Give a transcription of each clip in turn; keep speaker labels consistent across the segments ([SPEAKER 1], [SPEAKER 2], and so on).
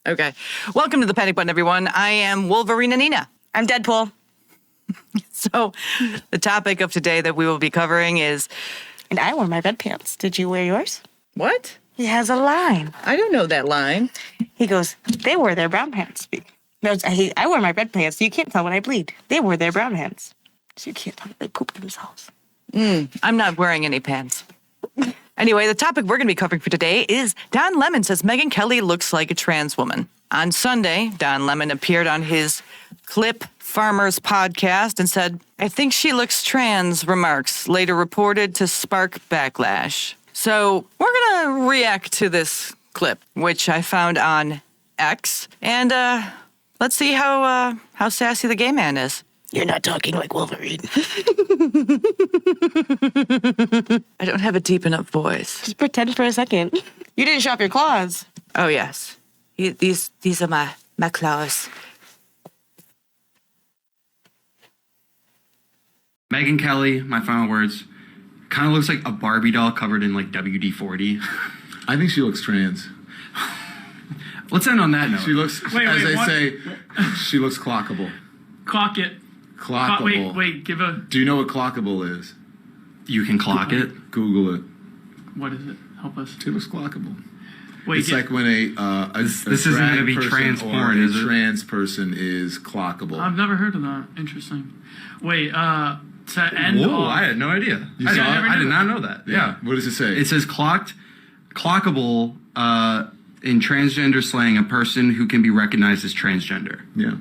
[SPEAKER 1] Okay. Welcome to the Panic Button, everyone. I am Wolverine Nina.
[SPEAKER 2] I'm Deadpool.
[SPEAKER 1] So the topic of today that we will be covering is...
[SPEAKER 2] And I wore my red pants. Did you wear yours?
[SPEAKER 1] What?
[SPEAKER 2] He has a line.
[SPEAKER 1] I don't know that line.
[SPEAKER 2] He goes, they wore their brown pants. No, I wear my red pants, so you can't tell when I bleed. They wore their brown pants, so you can't tell when they poop themselves.
[SPEAKER 1] I'm not wearing any pants. Anyway, the topic we're going to be covering for today is Don Lemon says Megyn Kelly looks like a trans woman. On Sunday, Don Lemon appeared on his Clip Farmers podcast and said, I think she looks trans, remarks later reported to spark backlash. So we're going to react to this clip, which I found on X, and let's see how sassy the gay man is.
[SPEAKER 2] You're not talking like Wolverine.
[SPEAKER 1] I don't have a deep enough voice.
[SPEAKER 2] Just pretend for a second. You didn't show off your claws.
[SPEAKER 1] Oh, yes. These are my claws.
[SPEAKER 3] Megyn Kelly, my final words, kind of looks like a Barbie doll covered in like WD-40.
[SPEAKER 4] I think she looks trans.
[SPEAKER 3] Let's end on that note.
[SPEAKER 4] She looks, she looks clockable.
[SPEAKER 5] Clock it.
[SPEAKER 4] Clockable.
[SPEAKER 5] Wait, give a...
[SPEAKER 4] Do you know what clockable is?
[SPEAKER 3] You can clock it.
[SPEAKER 4] Google it.
[SPEAKER 5] What is it? Help us.
[SPEAKER 4] She looks clockable.
[SPEAKER 5] Wait,
[SPEAKER 4] it's like when a
[SPEAKER 3] this isn't going to be trans porn, is it?
[SPEAKER 4] A trans person is clockable.
[SPEAKER 5] I've never heard of that. Interesting. Wait, to end
[SPEAKER 3] Whoa,
[SPEAKER 5] off...
[SPEAKER 3] I had no idea.
[SPEAKER 4] You saw it?
[SPEAKER 3] I did not know that. Yeah.
[SPEAKER 4] What does it say?
[SPEAKER 3] It says clockable, in transgender slang, a person who can be recognized as transgender.
[SPEAKER 4] Yeah.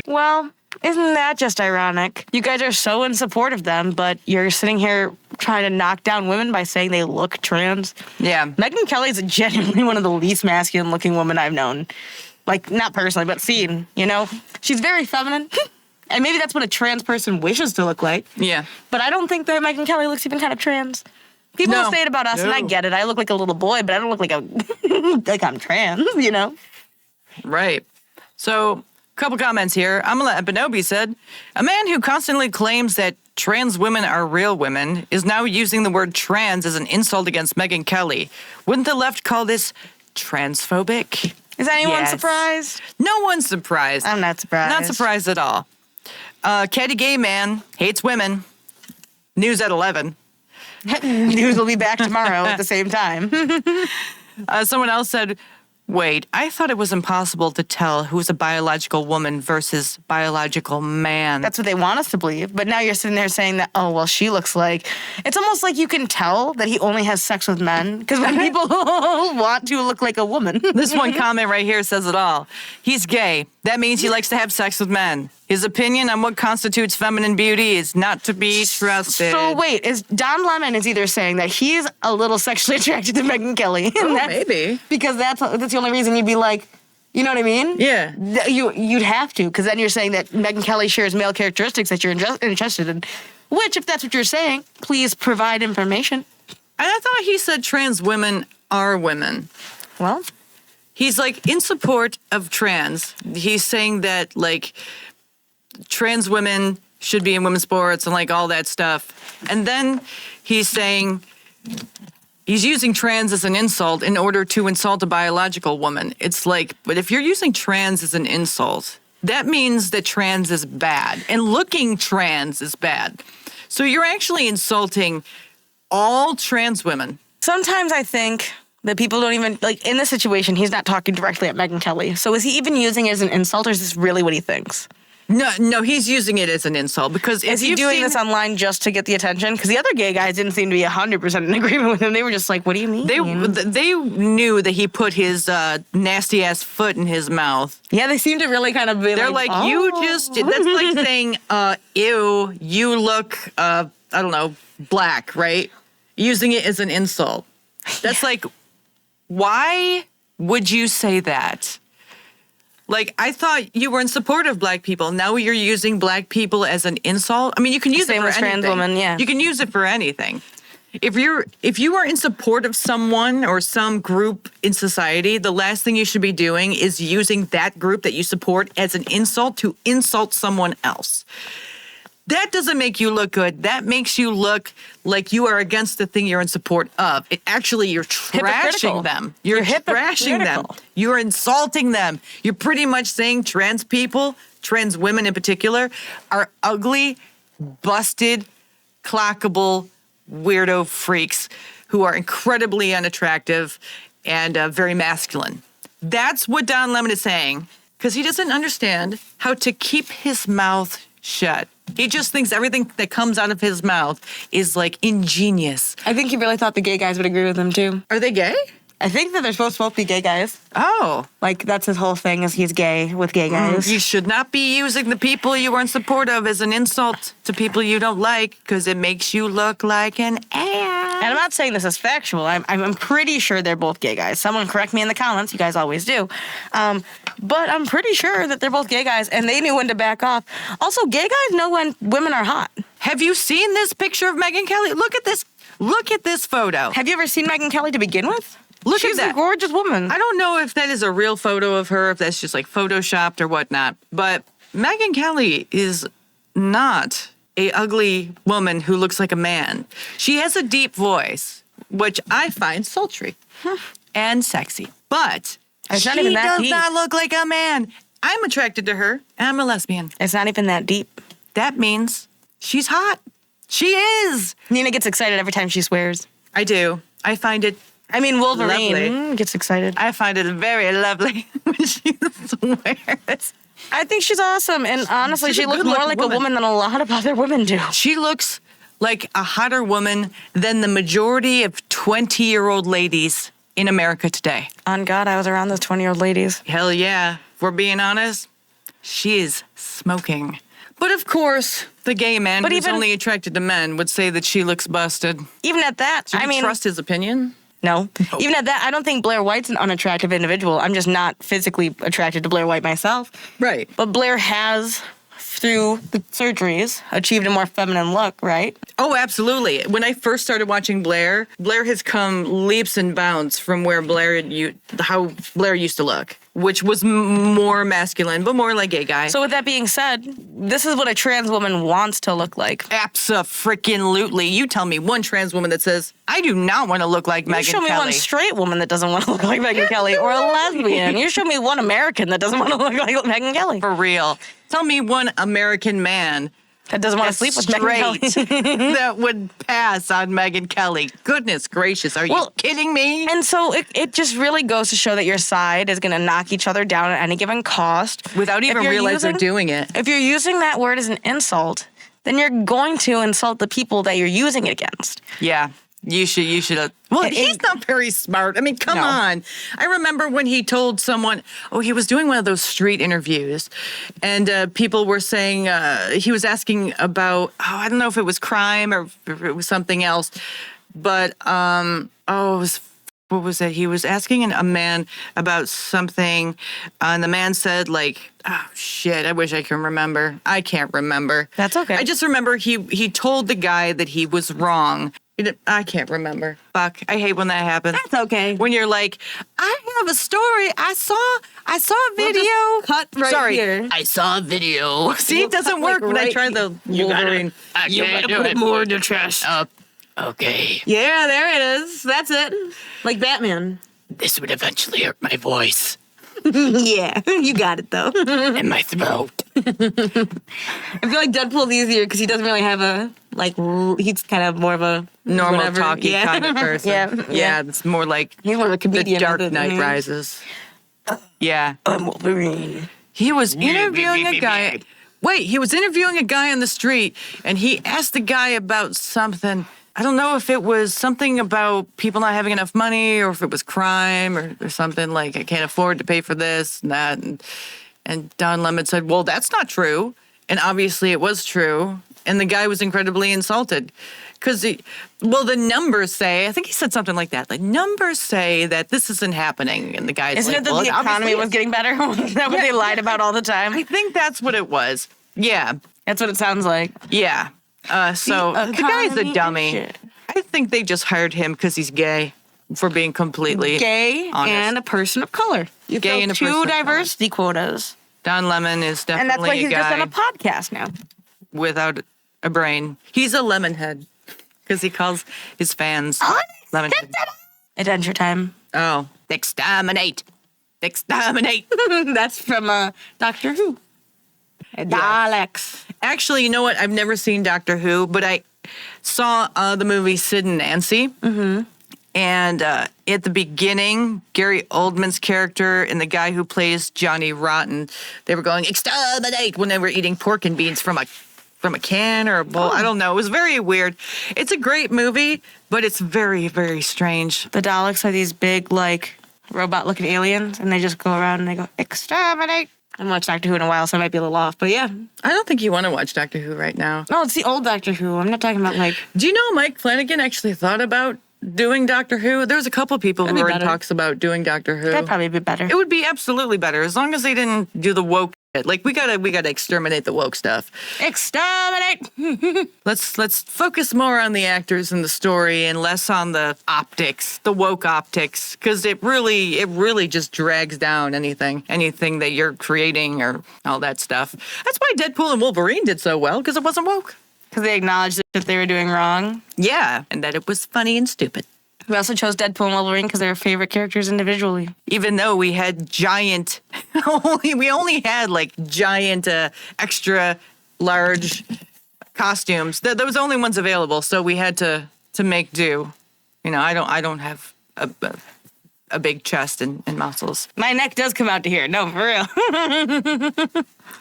[SPEAKER 2] Well, isn't that just ironic? You guys are so in support of them, but you're sitting here trying to knock down women by saying they look trans.
[SPEAKER 1] Yeah.
[SPEAKER 2] Megyn Kelly is genuinely one of the least masculine-looking women I've known. Like, not personally, but seen, you know? She's very feminine. And maybe that's what a trans person wishes to look like.
[SPEAKER 1] Yeah.
[SPEAKER 2] But I don't think that Megyn Kelly looks even kind of trans. People will say it about us, and I get it. I look like a little boy, but I don't look like like I'm trans, you know?
[SPEAKER 1] Right. So, a couple comments here. Amala Benobi said, a man who constantly claims that trans women are real women is now using the word trans as an insult against Megyn Kelly. Wouldn't the left call this transphobic?
[SPEAKER 2] Is anyone surprised?
[SPEAKER 1] No one's surprised.
[SPEAKER 2] I'm not surprised.
[SPEAKER 1] Not surprised at all. Catty Gay Man hates women. News at 11.
[SPEAKER 2] News will be back tomorrow at the same time.
[SPEAKER 1] Someone else said, wait, I thought it was impossible to tell who's a biological woman versus biological man.
[SPEAKER 2] That's what they want us to believe. But now you're sitting there saying that, oh, well, she looks like... It's almost like you can tell that he only has sex with men. Because when people want to look like a woman...
[SPEAKER 1] This one comment right here says it all. He's gay. That means he likes to have sex with men. His opinion on what constitutes feminine beauty is not to be trusted.
[SPEAKER 2] So wait, is Don Lemon is either saying that he's a little sexually attracted to Megyn Kelly?
[SPEAKER 1] Maybe.
[SPEAKER 2] Because that's the only reason you'd be like, you know what I mean?
[SPEAKER 1] Yeah.
[SPEAKER 2] You'd have to, because then you're saying that Megyn Kelly shares male characteristics that you're interested in. Which, if that's what you're saying, please provide information.
[SPEAKER 1] And I thought he said trans women are women.
[SPEAKER 2] Well,
[SPEAKER 1] he's like in support of trans. He's saying that like trans women should be in women's sports and like all that stuff. And then he's saying he's using trans as an insult in order to insult a biological woman. It's like, but if you're using trans as an insult, that means that trans is bad and looking trans is bad. So you're actually insulting all trans women.
[SPEAKER 2] Sometimes I think that people don't even, like, in this situation, he's not talking directly at Megyn Kelly. So is he even using it as an insult, or is this really what he thinks?
[SPEAKER 1] No, he's using it as an insult because
[SPEAKER 2] is he doing this online just to get the attention? Because the other gay guys didn't seem to be 100% in agreement with him. They were just like, "What do you mean?"
[SPEAKER 1] They knew that he put his nasty ass foot in his mouth.
[SPEAKER 2] Yeah, they seem to really kind of be.
[SPEAKER 1] They're like,
[SPEAKER 2] oh.
[SPEAKER 1] You just. That's like saying, "Ew, you look, I don't know, black," right? Using it as an insult. That's like, why would you say that? Like, I thought you were in support of black people. Now you're using black people as an insult. I mean, you can use it for anything.
[SPEAKER 2] Trans woman, yeah.
[SPEAKER 1] You can use it for anything. If you are in support of someone or some group in society, the last thing you should be doing is using that group that you support as an insult to insult someone else. That doesn't make you look good. That makes you look like you are against the thing you're in support of. You're
[SPEAKER 2] Hypocritical.
[SPEAKER 1] trashing them. You're trashing them.
[SPEAKER 2] hypocritical.
[SPEAKER 1] You're insulting them. You're pretty much saying trans people, trans women in particular, are ugly, busted, clockable, weirdo freaks who are incredibly unattractive and very masculine. That's what Don Lemon is saying, because he doesn't understand how to keep his mouth shut. He just thinks everything that comes out of his mouth is like ingenious.
[SPEAKER 2] I think he really thought the gay guys would agree with him too.
[SPEAKER 1] Are they gay?
[SPEAKER 2] I think that they're supposed to both be gay guys.
[SPEAKER 1] Oh.
[SPEAKER 2] Like, that's his whole thing, is he's gay with gay guys.
[SPEAKER 1] You should not be using the people you are in support of as an insult to people you don't like, because it makes you look like an ass.
[SPEAKER 2] And I'm not saying this is factual. I'm pretty sure they're both gay guys. Someone correct me in the comments. You guys always do. But I'm pretty sure that they're both gay guys, and they knew when to back off. Also, gay guys know when women are hot.
[SPEAKER 1] Have you seen this picture of Megyn Kelly? Look at this. Look at this photo.
[SPEAKER 2] Have you ever seen Megyn Kelly to begin with?
[SPEAKER 1] Look
[SPEAKER 2] She's
[SPEAKER 1] at that.
[SPEAKER 2] a gorgeous woman.
[SPEAKER 1] I don't know if that is a real photo of her, if that's just like photoshopped or whatnot. But Megyn Kelly is not a ugly woman who looks like a man. She has a deep voice, which I find sultry and sexy. But
[SPEAKER 2] It's
[SPEAKER 1] she
[SPEAKER 2] not even that
[SPEAKER 1] does
[SPEAKER 2] deep.
[SPEAKER 1] not look like a man. I'm attracted to her, and I'm a lesbian.
[SPEAKER 2] It's not even that deep.
[SPEAKER 1] That means she's hot. She is.
[SPEAKER 2] Nina gets excited every time she swears.
[SPEAKER 1] I do. I find it
[SPEAKER 2] I mean, Wolverine
[SPEAKER 1] Lovely.
[SPEAKER 2] gets excited.
[SPEAKER 1] I find it very lovely when she swears.
[SPEAKER 2] I think she's awesome. And honestly,
[SPEAKER 1] She's a
[SPEAKER 2] she looks more
[SPEAKER 1] good-looking
[SPEAKER 2] like
[SPEAKER 1] woman.
[SPEAKER 2] a woman than a lot of other women do.
[SPEAKER 1] She looks like a hotter woman than the majority of 20-year-old ladies in America today.
[SPEAKER 2] On God, I was around those 20-year-old ladies.
[SPEAKER 1] Hell yeah. If we're being honest, she is smoking. But of course, the gay man
[SPEAKER 2] But
[SPEAKER 1] who's
[SPEAKER 2] even-
[SPEAKER 1] only attracted to men would say that she looks busted.
[SPEAKER 2] Even at that,
[SPEAKER 1] Should
[SPEAKER 2] I
[SPEAKER 1] we
[SPEAKER 2] mean,
[SPEAKER 1] trust his opinion?
[SPEAKER 2] no. Even at that, I don't think Blair White's an unattractive individual. I'm just not physically attracted to Blair White myself.
[SPEAKER 1] Right.
[SPEAKER 2] But Blair has, through the surgeries, achieved a more feminine look, right?
[SPEAKER 1] Oh, absolutely. When I first started watching Blair, Blair has come leaps and bounds from where how Blair used to look, which was more masculine, but more like gay guy.
[SPEAKER 2] So with that being said, this is what a trans woman wants to look like.
[SPEAKER 1] Abso-freaking-lutely. You tell me one trans woman that says, I do not want to look like
[SPEAKER 2] You
[SPEAKER 1] Megyn
[SPEAKER 2] show me
[SPEAKER 1] Kelly.
[SPEAKER 2] one straight woman that doesn't want to look like Megyn Kelly, or a lesbian. You show me one American that doesn't want to look like Megyn Kelly.
[SPEAKER 1] For real. Tell me one American man
[SPEAKER 2] That doesn't want to
[SPEAKER 1] that's
[SPEAKER 2] sleep with Megyn
[SPEAKER 1] straight
[SPEAKER 2] Kelly.
[SPEAKER 1] that would pass on Megyn Kelly. Goodness gracious, are you
[SPEAKER 2] Well,
[SPEAKER 1] kidding me?
[SPEAKER 2] And so it just really goes to show that your side is going to knock each other down at any given cost.
[SPEAKER 1] Without
[SPEAKER 2] If
[SPEAKER 1] even
[SPEAKER 2] you're
[SPEAKER 1] realizing they're doing it.
[SPEAKER 2] If you're using that word as an insult, then you're going to insult the people that you're using it against.
[SPEAKER 1] Yeah. You should. Well, he's not very smart. I mean, come
[SPEAKER 2] No.
[SPEAKER 1] on. I remember when he told someone, he was doing one of those street interviews, and people were saying, he was asking about, I don't know if it was crime or if it was something else, but, what was it? He was asking a man about something, and the man said, like, oh, shit, I wish I can remember. I can't remember.
[SPEAKER 2] That's okay.
[SPEAKER 1] I just remember he told the guy that he was wrong. I can't remember. Fuck. I hate when that happens.
[SPEAKER 2] That's okay.
[SPEAKER 1] When you're like, I have a story. I saw a video.
[SPEAKER 2] cut right
[SPEAKER 1] Sorry.
[SPEAKER 2] here.
[SPEAKER 1] I saw a video. See, it doesn't
[SPEAKER 2] cut, like,
[SPEAKER 1] work when I
[SPEAKER 2] right
[SPEAKER 1] try the Wolverine.
[SPEAKER 5] You gotta put it more in the chest.
[SPEAKER 1] Okay.
[SPEAKER 2] Yeah, there it is. That's it. Like Batman.
[SPEAKER 1] This would eventually hurt my voice
[SPEAKER 2] Yeah, you got it though.
[SPEAKER 1] and my throat.
[SPEAKER 2] I feel like Deadpool's easier because he doesn't really have he's kind of more of a
[SPEAKER 1] Normal
[SPEAKER 2] whatever.
[SPEAKER 1] talky
[SPEAKER 2] Yeah.
[SPEAKER 1] kind of person.
[SPEAKER 2] Yeah.
[SPEAKER 1] It's more like
[SPEAKER 2] He's more of a
[SPEAKER 1] The
[SPEAKER 2] comedian.
[SPEAKER 1] Dark
[SPEAKER 2] rather than-
[SPEAKER 1] Knight Rises. Yeah.
[SPEAKER 2] I'm Wolverine.
[SPEAKER 1] He was interviewing a guy. Wait, he was interviewing a guy on the street, and he asked the guy about something. I don't know if it was something about people not having enough money, or if it was crime, or something like, I can't afford to pay for this and that. And Don Lemon said, well, that's not true. And obviously it was true. And the guy was incredibly insulted. Because, the numbers say, I think he said something like that. Like, numbers say that this isn't happening. And the guy's
[SPEAKER 2] Isn't
[SPEAKER 1] like,
[SPEAKER 2] it that
[SPEAKER 1] well,
[SPEAKER 2] the economy
[SPEAKER 1] obviously
[SPEAKER 2] was getting better? Is that what they lied about all the time?
[SPEAKER 1] I think that's what it was. Yeah.
[SPEAKER 2] That's what it sounds like.
[SPEAKER 1] Yeah. So the guy's a
[SPEAKER 2] economy
[SPEAKER 1] dummy.
[SPEAKER 2] and shit.
[SPEAKER 1] I think they just hired him because he's gay, for being completely
[SPEAKER 2] Gay
[SPEAKER 1] honest.
[SPEAKER 2] and a person of color. You
[SPEAKER 1] Gay
[SPEAKER 2] fill
[SPEAKER 1] and a person
[SPEAKER 2] two
[SPEAKER 1] of color.
[SPEAKER 2] diversity quotas.
[SPEAKER 1] Don Lemon is
[SPEAKER 2] And that's
[SPEAKER 1] definitely
[SPEAKER 2] why
[SPEAKER 1] a
[SPEAKER 2] he's just
[SPEAKER 1] guy
[SPEAKER 2] on a podcast now.
[SPEAKER 1] without a brain. He's a lemonhead because he calls his fans lemonhead.
[SPEAKER 2] Adventure Time.
[SPEAKER 1] Oh, exterminate. Exterminate.
[SPEAKER 2] That's from Doctor Who. Daleks.
[SPEAKER 1] Actually, you know what? I've never seen Doctor Who, but I saw the movie Sid and Nancy. Mm-hmm. And at the beginning, Gary Oldman's character and the guy who plays Johnny Rotten, they were going, exterminate, when they were eating pork and beans from a can or a bowl. I don't know. It was very weird. It's a great movie, but it's very, very strange.
[SPEAKER 2] The Daleks are these big, like, robot-looking aliens, and they just go around and they go, exterminate. I haven't watched Doctor Who in a while, so I might be a little off, but yeah.
[SPEAKER 1] I don't think you want to watch Doctor Who right now.
[SPEAKER 2] No, it's the old Doctor Who. I'm not talking about, like...
[SPEAKER 1] Do you know Mike Flanagan actually thought about doing Doctor Who? There was a couple people who were in talks about doing Doctor Who.
[SPEAKER 2] That'd probably be better.
[SPEAKER 1] It would be absolutely better as long as they didn't do the woke shit. Like we gotta exterminate the woke stuff.
[SPEAKER 2] Exterminate!
[SPEAKER 1] Let's focus more on the actors and the story and less on the optics, the woke optics, because it really just drags down anything that you're creating or all that stuff. That's why Deadpool and Wolverine did so well, because it wasn't woke.
[SPEAKER 2] Because they acknowledged that they were doing wrong.
[SPEAKER 1] Yeah, and that it was funny and stupid.
[SPEAKER 2] We also chose Deadpool and Wolverine because they were favorite characters individually.
[SPEAKER 1] Even though we had giant, we only had like giant, extra large costumes. Those were the only ones available, so we had to make do. You know, I don't have a big chest and muscles.
[SPEAKER 2] My neck does come out to here. No, for real.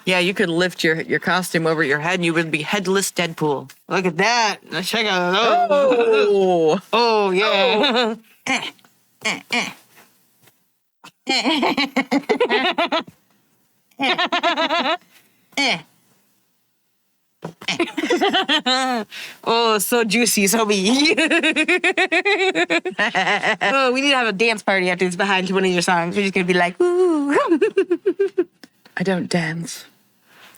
[SPEAKER 1] Yeah, you could lift your costume over your head and you would be headless Deadpool.
[SPEAKER 2] Look at that. Check out.
[SPEAKER 1] Oh,
[SPEAKER 2] Oh, yeah. Oh, so juicy, so me. Oh, we need to have a dance party after this behind one of your songs. We're just going to be like, ooh.
[SPEAKER 1] I don't dance.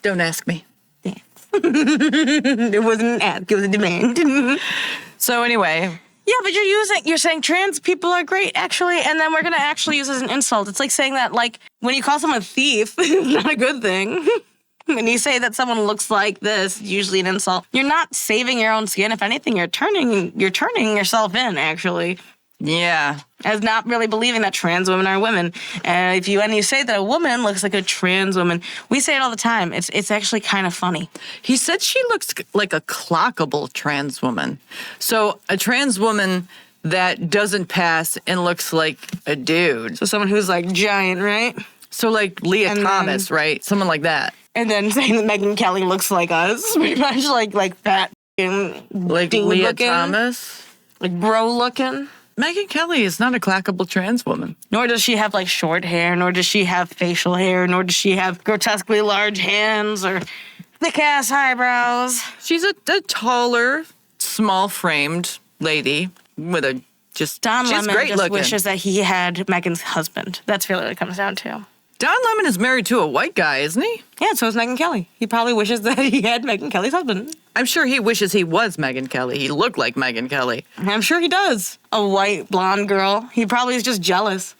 [SPEAKER 1] Don't ask me.
[SPEAKER 2] Dance. It wasn't an ask, it was a demand.
[SPEAKER 1] So anyway,
[SPEAKER 2] Yeah, but you're saying trans people are great, actually, and then we're going to actually use it as an insult. It's like saying that, like, when you call someone a thief, it's not a good thing. When you say that someone looks like this, usually an insult. You're not saving your own skin. If anything, you're turning yourself in, actually,
[SPEAKER 1] yeah.
[SPEAKER 2] as not really believing that trans women are women. And when you say that a woman looks like a trans woman, we say it all the time. It's actually kind of funny.
[SPEAKER 1] He said she looks like a clockable trans woman. So a trans woman that doesn't pass and looks like a dude.
[SPEAKER 2] So someone who's like giant, right?
[SPEAKER 1] So like Leah
[SPEAKER 2] And
[SPEAKER 1] Thomas, right? Someone like that.
[SPEAKER 2] And then saying that Megyn Kelly looks like us, pretty much like fat and
[SPEAKER 1] Like
[SPEAKER 2] dude
[SPEAKER 1] Leah
[SPEAKER 2] looking,
[SPEAKER 1] Thomas.
[SPEAKER 2] like bro looking.
[SPEAKER 1] Megyn Kelly is not a clockable trans woman.
[SPEAKER 2] Nor does she have like short hair, nor does she have facial hair, nor does she have grotesquely large hands or thick ass eyebrows.
[SPEAKER 1] She's a taller, small-framed lady with a just.
[SPEAKER 2] Don
[SPEAKER 1] she's
[SPEAKER 2] Lemon
[SPEAKER 1] great
[SPEAKER 2] just
[SPEAKER 1] looking.
[SPEAKER 2] wishes that he had Megyn's husband. That's really what it comes down to.
[SPEAKER 1] Don Lemon is married to a white guy, isn't he?
[SPEAKER 2] Yeah, so is Megyn Kelly. He probably wishes that he had Megyn Kelly's husband.
[SPEAKER 1] I'm sure he wishes he was Megyn Kelly. He looked like Megyn Kelly.
[SPEAKER 2] I'm sure he does. A white blonde girl. He probably is just jealous.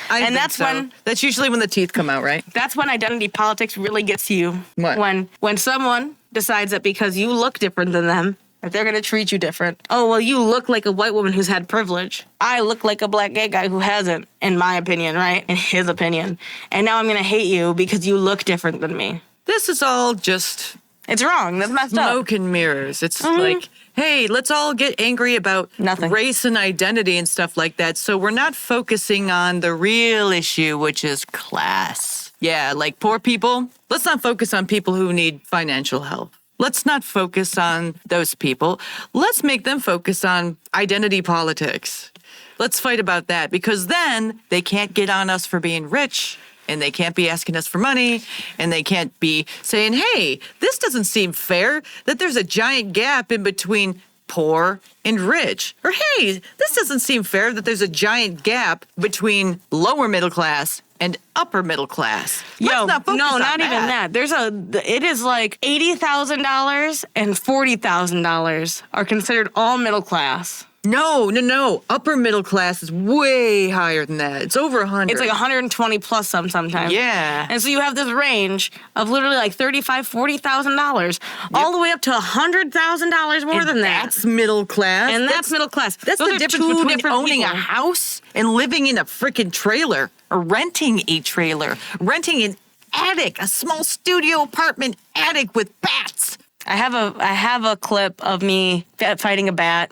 [SPEAKER 1] And
[SPEAKER 2] that's when
[SPEAKER 1] that's usually when the teeth come out, right?
[SPEAKER 2] That's when identity politics really gets to you.
[SPEAKER 1] What?
[SPEAKER 2] When someone decides that because you look different than them, that they're going to treat you different. Oh, well, you look like a white woman who's had privilege. I look like a black gay guy who hasn't, in my opinion, right? In his opinion. And now I'm going to hate you because you look different than me.
[SPEAKER 1] This is all just
[SPEAKER 2] It's wrong. That's messed up.
[SPEAKER 1] smoke and mirrors. It's like, hey, let's all get angry about
[SPEAKER 2] Nothing.
[SPEAKER 1] race and identity and stuff like that. So we're not focusing on the real issue, which is class. Yeah, like poor people. Let's not focus on people who need financial help. Let's not focus on those people. Let's make them focus on identity politics. Let's fight about that because then they can't get on us for being rich and they can't be asking us for money and they can't be saying, hey, this doesn't seem fair that there's a giant gap in between poor and rich. Or, hey, this doesn't seem fair that there's a giant gap between lower middle class and upper middle class. Let's not focus on
[SPEAKER 2] not even that. It is like $80,000 and $40,000 are considered all middle class.
[SPEAKER 1] No. Upper middle class is way higher than that. It's over 100.
[SPEAKER 2] It's like 120 plus sometimes.
[SPEAKER 1] Yeah.
[SPEAKER 2] And so you have this range of literally like $35,000, $40,000, all the way up to $100,000 more than that.
[SPEAKER 1] That's middle class.
[SPEAKER 2] And that's middle class.
[SPEAKER 1] That's
[SPEAKER 2] Those
[SPEAKER 1] the
[SPEAKER 2] are
[SPEAKER 1] difference
[SPEAKER 2] two
[SPEAKER 1] between
[SPEAKER 2] different
[SPEAKER 1] owning
[SPEAKER 2] people.
[SPEAKER 1] a house and living in a freaking trailer, or renting a trailer, renting an attic, a small studio apartment attic with bats.
[SPEAKER 2] I have a clip of me fighting a bat.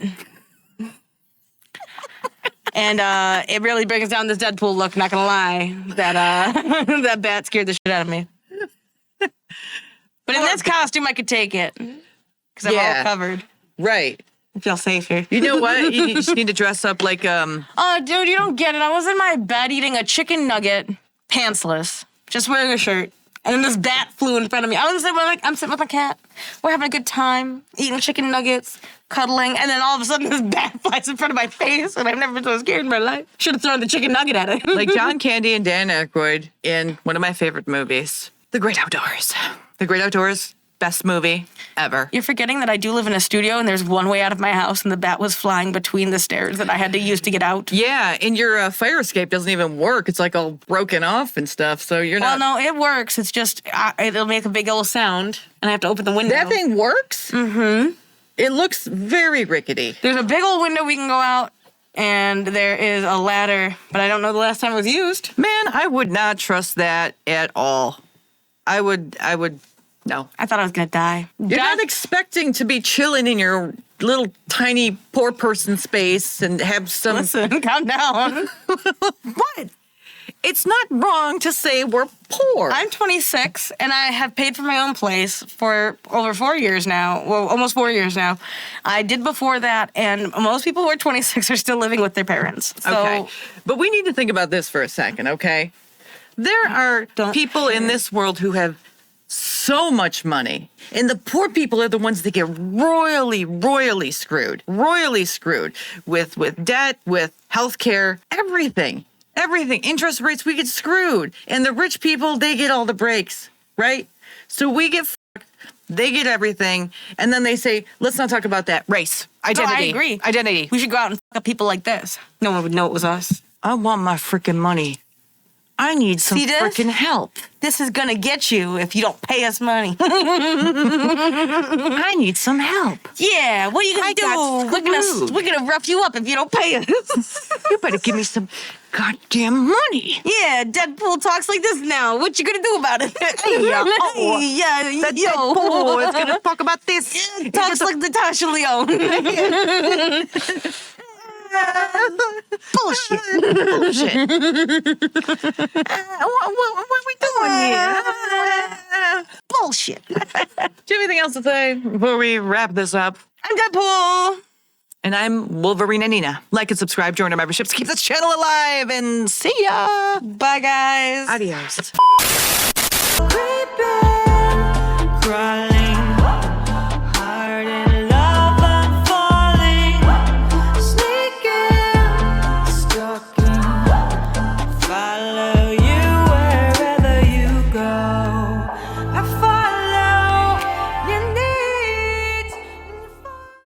[SPEAKER 2] And it really brings down this Deadpool look, not gonna lie. That bat scared the shit out of me. But in this costume, I could take it. Because I'm all covered.
[SPEAKER 1] Right.
[SPEAKER 2] I feel safe here.
[SPEAKER 1] You know what? You just need to dress up like
[SPEAKER 2] Oh, dude, you don't get it. I was in my bed eating a chicken nugget, pantsless, just wearing a shirt. And then this bat flew in front of me. I'm sitting with my cat. We're having a good time, eating chicken nuggets, cuddling, and then all of a sudden this bat flies in front of my face, and I've never been so scared in my life. Should have thrown the chicken nugget at it.
[SPEAKER 1] like John Candy and Dan Aykroyd in one of my favorite movies, The Great Outdoors. The Great Outdoors, best movie ever.
[SPEAKER 2] You're forgetting that I do live in a studio, and there's one way out of my house, and the bat was flying between the stairs that I had to use to get out.
[SPEAKER 1] Yeah, and your fire escape doesn't even work. It's like all broken off and stuff, so you're
[SPEAKER 2] Well,
[SPEAKER 1] not...
[SPEAKER 2] no, it works. It's just, it'll make a big old sound, and I have to open the window.
[SPEAKER 1] That thing works? Mm-hmm. It looks very rickety.
[SPEAKER 2] There's a big old window we can go out, and there is a ladder, but I don't know the last time it was used.
[SPEAKER 1] Man, I would not trust that at all. I would, no.
[SPEAKER 2] I thought I was gonna die.
[SPEAKER 1] You're not expecting to be chilling in your little tiny poor person space and have some...
[SPEAKER 2] Listen, calm down.
[SPEAKER 1] What? It's not wrong to say we're poor.
[SPEAKER 2] I'm 26, and I have paid for my own place for over 4 years now. Well, almost 4 years now. I did before that, and most people who are 26 are still living with their parents. So,
[SPEAKER 1] Okay. But we need to think about this for a second, okay? There are people in this world who have so much money, and the poor people are the ones that get royally screwed. Royally screwed with debt, with healthcare, everything. Interest rates, we get screwed. And the rich people, they get all the breaks, right? So we get fucked, they get everything, and then they say, let's not talk about that. Race, identity.
[SPEAKER 2] I agree.
[SPEAKER 1] Identity.
[SPEAKER 2] We should go out and fuck up people like this. No one would know it was us.
[SPEAKER 1] I want my freaking money. I need some
[SPEAKER 2] See this?
[SPEAKER 1] freaking help.
[SPEAKER 2] This is gonna get you if you don't pay us money.
[SPEAKER 1] I need some help.
[SPEAKER 2] Yeah, what are you gonna do? We're gonna rough you up if you don't pay us.
[SPEAKER 1] You better give me some goddamn money.
[SPEAKER 2] Yeah, Deadpool talks like this now. What you gonna do about it?
[SPEAKER 1] That Deadpool is gonna talk about this.
[SPEAKER 2] Talks like Natasha Leone.
[SPEAKER 1] Bullshit. What are we doing here?
[SPEAKER 2] Bullshit.
[SPEAKER 1] Do you have anything else to say before we wrap this up?
[SPEAKER 2] I'm Deadpool.
[SPEAKER 1] And I'm Wolverine and Nina. Like and subscribe, join our memberships, keep this channel alive, and see ya.
[SPEAKER 2] Bye, guys.
[SPEAKER 1] Adios.